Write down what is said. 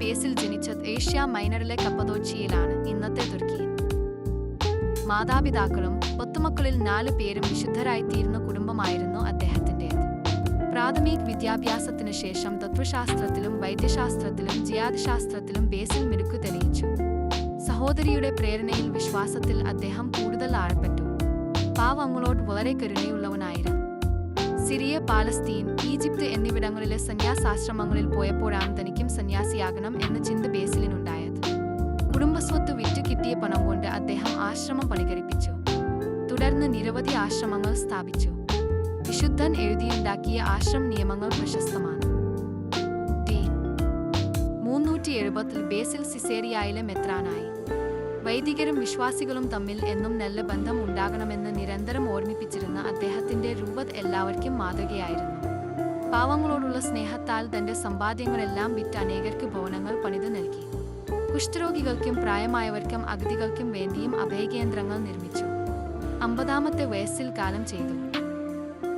ബേസിൽ ജനിച്ചത് ഏഷ്യ മൈനറിലെ കപ്പദോച്ചിയയിലാണ്, ഇന്നത്തെ തുർക്കി. മാതാപിതാക്കളും 10 മക്കളിൽ 4 പേരും വിശുദ്ധരായിത്തീർന്ന കുടുംബമായിരുന്നു അദ്ദേഹത്തിൻ്റേത്. പ്രാഥമിക വിദ്യാഭ്യാസത്തിനു ശേഷം തത്വശാസ്ത്രത്തിലും വൈദ്യശാസ്ത്രത്തിലും ജിയാദശാസ്ത്രത്തിലും ബേസിൽ മിടുക്കു തെളിയിച്ചു. സഹോദരിയുടെ പ്രേരണയിൽ വിശ്വാസത്തിൽ അദ്ദേഹം കൂടുതൽ ആഴപ്പെട്ടു. പാവങ്ങളോട് വളരെ കരുണയുള്ളവനായിരുന്നു. സിറിയ, പാലസ്തീൻ, ഈജിപ്ത് എന്നിവിടങ്ങളിലെ സന്യാസാശ്രമങ്ങളിൽ പോയപ്പോഴാണ് തനിക്കും സന്യാസിയാകണം എന്ന ചിന്ത ബേസിലിനുണ്ടായത്. കുടുംബസ്വത്ത് വിറ്റു കിട്ടിയ പണം കൊണ്ട് അദ്ദേഹം ആശ്രമം പണികഴിപ്പിച്ചു. തുടർന്ന് നിരവധി ആശ്രമങ്ങൾ സ്ഥാപിച്ചു. വിശുദ്ധൻ എഴുതിയുണ്ടാക്കിയ ആശ്രമ നിയമങ്ങൾ പ്രശസ്തമാണ്. 370 ബേസിൽ സിസേറിയയിലെ മെത്രാനായി. വൈദികരും വിശ്വാസികളും തമ്മിൽ എന്നും നല്ല ബന്ധം ഉണ്ടാകണമെന്ന് നിരന്തരം ഓർമ്മിപ്പിച്ചിരുന്ന അദ്ദേഹത്തിന്റെ രൂപത എല്ലാവർക്കും മാതൃകയായിരുന്നു. പാവങ്ങളോടുള്ള സ്നേഹത്താൽ തന്റെ സമ്പാദ്യങ്ങളെല്ലാം വിറ്റ് അനേകർക്ക് ഭവനങ്ങൾ പണിതു നൽകി. കുഷ്ഠരോഗികൾക്കും പ്രായമായവർക്കും അഗതികൾക്കും വേണ്ടിയും അഭയകേന്ദ്രങ്ങൾ നിർമ്മിച്ചു. 50-ാമത്തെ വയസ്സിൽ കാലം ചെയ്തു.